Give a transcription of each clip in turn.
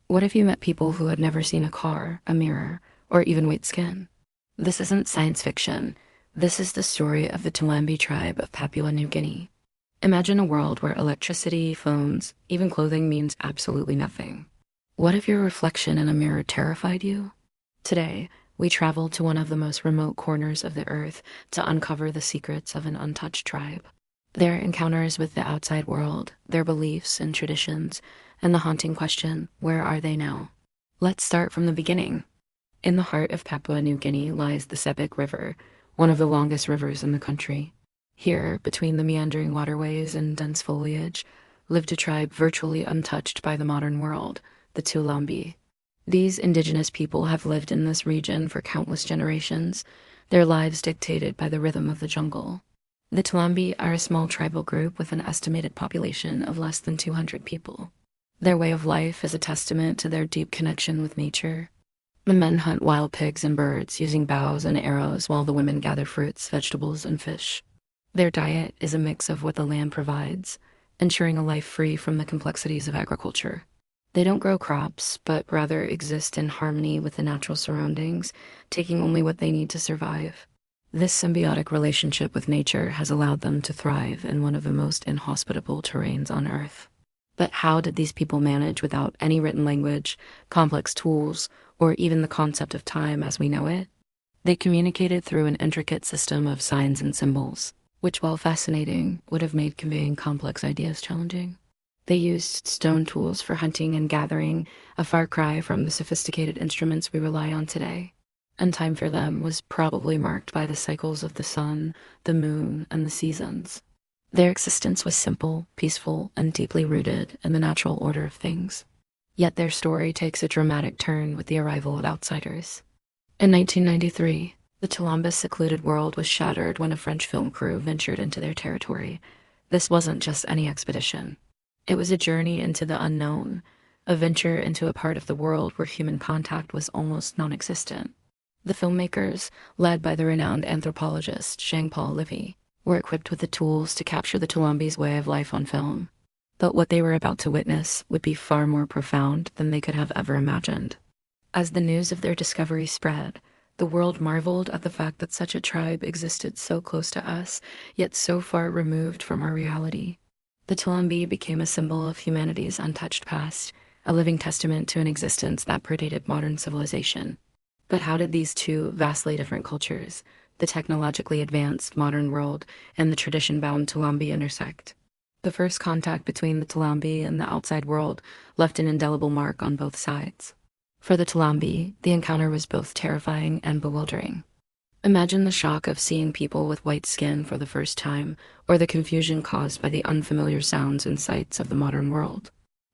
What if you met people who had never seen a car, a mirror, or even white skin? This isn't science fiction. This is the story of the Toulambi tribe of Papua New Guinea. Imagine a world where electricity, phones, even clothing means absolutely nothing. What if your reflection in a mirror terrified you? Today, we travel to one of the most remote corners of the earth to uncover the secrets of an untouched tribe. Their encounters with the outside world, their beliefs and traditions, and the haunting question, where are they now? Let's start from the beginning. In the heart of Papua New Guinea lies the Sepik River, one of the longest rivers in the country. Here, between the meandering waterways and dense foliage, lived a tribe virtually untouched by the modern world, the Toulambi. These indigenous people have lived in this region for countless generations, their lives dictated by the rhythm of the jungle. The Toulambi are a small tribal group with an estimated population of less than 200 people. Their way of life is a testament to their deep connection with nature. The men hunt wild pigs and birds using bows and arrows while the women gather fruits, vegetables, and fish. Their diet is a mix of what the land provides, ensuring a life free from the complexities of agriculture. They don't grow crops, but rather exist in harmony with the natural surroundings, taking only what they need to survive. This symbiotic relationship with nature has allowed them to thrive in one of the most inhospitable terrains on Earth. But how did these people manage without any written language, complex tools, or even the concept of time as we know it? They communicated through an intricate system of signs and symbols, which, while fascinating, would have made conveying complex ideas challenging. They used stone tools for hunting and gathering, a far cry from the sophisticated instruments we rely on today. And time for them was probably marked by the cycles of the sun, the moon, and the seasons. Their existence was simple, peaceful, and deeply rooted in the natural order of things. Yet their story takes a dramatic turn with the arrival of outsiders. In 1993, the Toulamba's secluded world was shattered when a French film crew ventured into their territory. This wasn't just any expedition. It was a journey into the unknown, a venture into a part of the world where human contact was almost non-existent. The filmmakers, led by the renowned anthropologist Jean-Paul Livy, were equipped with the tools to capture the Toulambi's way of life on film. But what they were about to witness would be far more profound than they could have ever imagined. As the news of their discovery spread, the world marveled at the fact that such a tribe existed so close to us, yet so far removed from our reality. The Toulambi became a symbol of humanity's untouched past, a living testament to an existence that predated modern civilization. But how did these two vastly different cultures, the technologically advanced modern world and the tradition-bound Toulambi, intersect? The first contact between the Toulambi and the outside world left an indelible mark on both sides. For the Toulambi, the encounter was both terrifying and bewildering. Imagine the shock of seeing people with white skin for the first time, or the confusion caused by the unfamiliar sounds and sights of the modern world.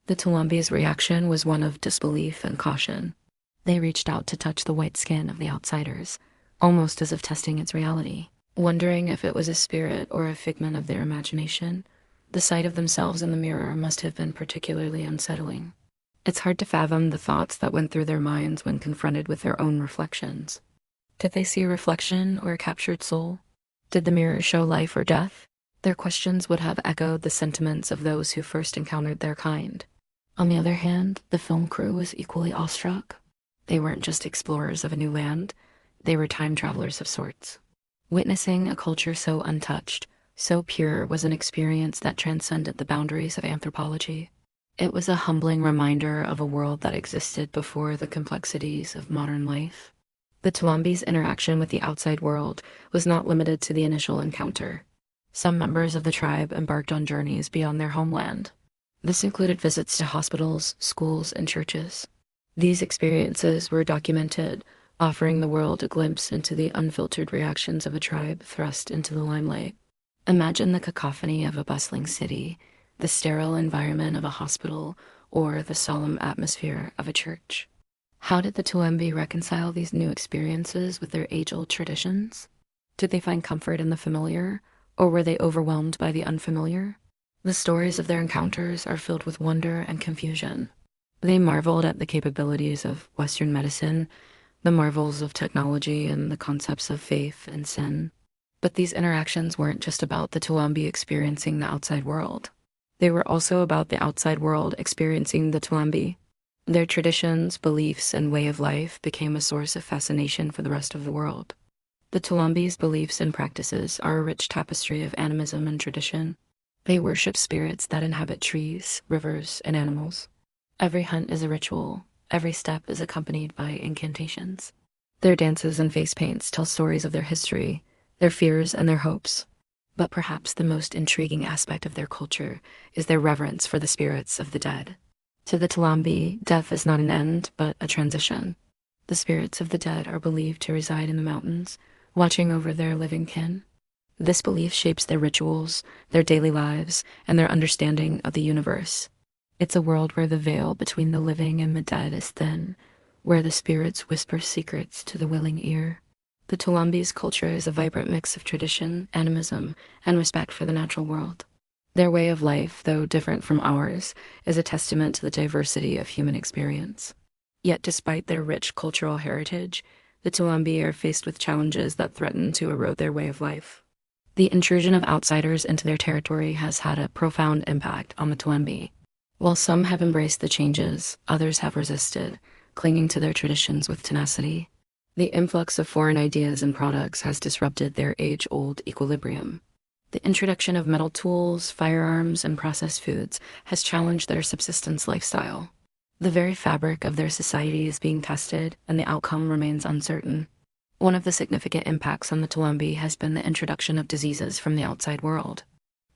The Toulambi's reaction was one of disbelief and caution. They reached out to touch the white skin of the outsiders, almost as if testing its reality, wondering if it was a spirit or a figment of their imagination. The sight of themselves in the mirror must have been particularly unsettling. It's hard to fathom the thoughts that went through their minds when confronted with their own reflections. Did they see a reflection or a captured soul? Did the mirror show life or death? Their questions would have echoed the sentiments of those who first encountered their kind. On the other hand, the film crew was equally awestruck. They weren't just explorers of a new land, they were time travelers of sorts. Witnessing a culture so untouched, so pure, was an experience that transcended the boundaries of anthropology. It was a humbling reminder of a world that existed before the complexities of modern life. The Toulambi's interaction with the outside world was not limited to the initial encounter. Some members of the tribe embarked on journeys beyond their homeland. This included visits to hospitals, schools, and churches. These experiences were documented, offering the world a glimpse into the unfiltered reactions of a tribe thrust into the limelight. Imagine the cacophony of a bustling city, the sterile environment of a hospital, or the solemn atmosphere of a church. How did the Toulambi reconcile these new experiences with their age-old traditions? Did they find comfort in the familiar, or were they overwhelmed by the unfamiliar? The stories of their encounters are filled with wonder and confusion. They marveled at the capabilities of Western medicine, the marvels of technology, and the concepts of faith and sin. But these interactions weren't just about the Toulambi experiencing the outside world. They were also about the outside world experiencing the Toulambi. Their traditions, beliefs, and way of life became a source of fascination for the rest of the world. The Toulambi's beliefs and practices are a rich tapestry of animism and tradition. They worship spirits that inhabit trees, rivers, and animals. Every hunt is a ritual. Every step is accompanied by incantations. Their dances and face paints tell stories of their history, their fears, and their hopes. But perhaps the most intriguing aspect of their culture is their reverence for the spirits of the dead. To the Toulambi, death is not an end, but a transition. The spirits of the dead are believed to reside in the mountains, watching over their living kin. This belief shapes their rituals, their daily lives, and their understanding of the universe. It's a world where the veil between the living and the dead is thin, where the spirits whisper secrets to the willing ear. The Toulambi's culture is a vibrant mix of tradition, animism, and respect for the natural world. Their way of life, though different from ours, is a testament to the diversity of human experience. Yet despite their rich cultural heritage, the Toulambi are faced with challenges that threaten to erode their way of life. The intrusion of outsiders into their territory has had a profound impact on the Toulambi. While some have embraced the changes, others have resisted, clinging to their traditions with tenacity. The influx of foreign ideas and products has disrupted their age-old equilibrium. The introduction of metal tools, firearms, and processed foods has challenged their subsistence lifestyle. The very fabric of their society is being tested, and the outcome remains uncertain. One of the significant impacts on the Toulambi has been the introduction of diseases from the outside world.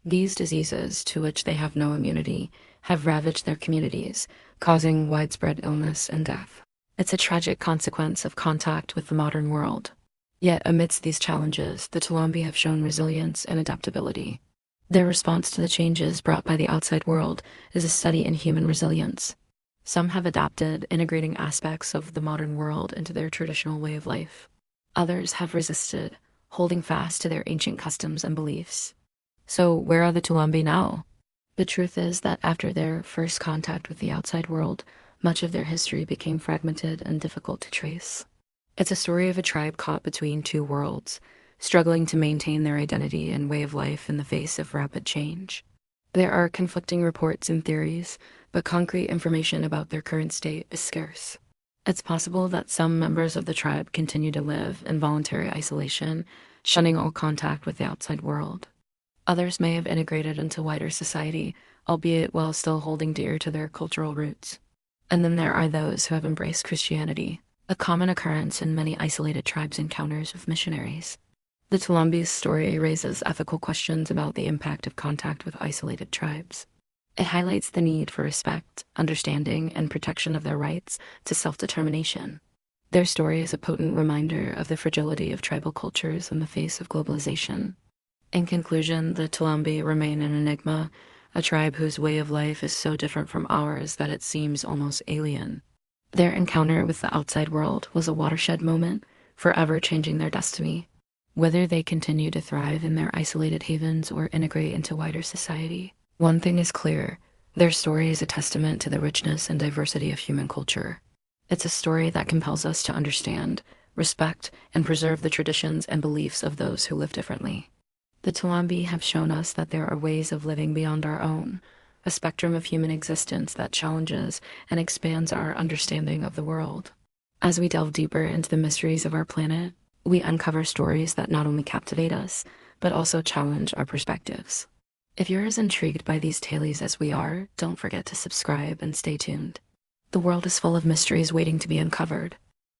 These diseases, to which they have no immunity, have ravaged their communities, causing widespread illness and death. It's a tragic consequence of contact with the modern world. Yet amidst these challenges, the Toulambi have shown resilience and adaptability. Their response to the changes brought by the outside world is a study in human resilience. Some have adapted, integrating aspects of the modern world into their traditional way of life. Others have resisted, holding fast to their ancient customs and beliefs. So where are the Toulambi now? The truth is that after their first contact with the outside world, much of their history became fragmented and difficult to trace. It's a story of a tribe caught between two worlds, struggling to maintain their identity and way of life in the face of rapid change. There are conflicting reports and theories, but concrete information about their current state is scarce. It's possible that some members of the tribe continue to live in voluntary isolation, shunning all contact with the outside world. Others may have integrated into wider society, albeit while still holding dear to their cultural roots. And then there are those who have embraced Christianity, a common occurrence in many isolated tribes' encounters with missionaries. The Toulambi's story raises ethical questions about the impact of contact with isolated tribes. It highlights the need for respect, understanding, and protection of their rights to self-determination. Their story is a potent reminder of the fragility of tribal cultures in the face of globalization. In conclusion, the Toulambi remain an enigma, a tribe whose way of life is so different from ours that it seems almost alien. Their encounter with the outside world was a watershed moment, forever changing their destiny. Whether they continue to thrive in their isolated havens or integrate into wider society, one thing is clear: their story is a testament to the richness and diversity of human culture. It's a story that compels us to understand, respect, and preserve the traditions and beliefs of those who live differently. The Toulambi have shown us that there are ways of living beyond our own, a spectrum of human existence that challenges and expands our understanding of the world. As we delve deeper into the mysteries of our planet, we uncover stories that not only captivate us, but also challenge our perspectives. If you're as intrigued by these tales as we are, don't forget to subscribe and stay tuned. The world is full of mysteries waiting to be uncovered,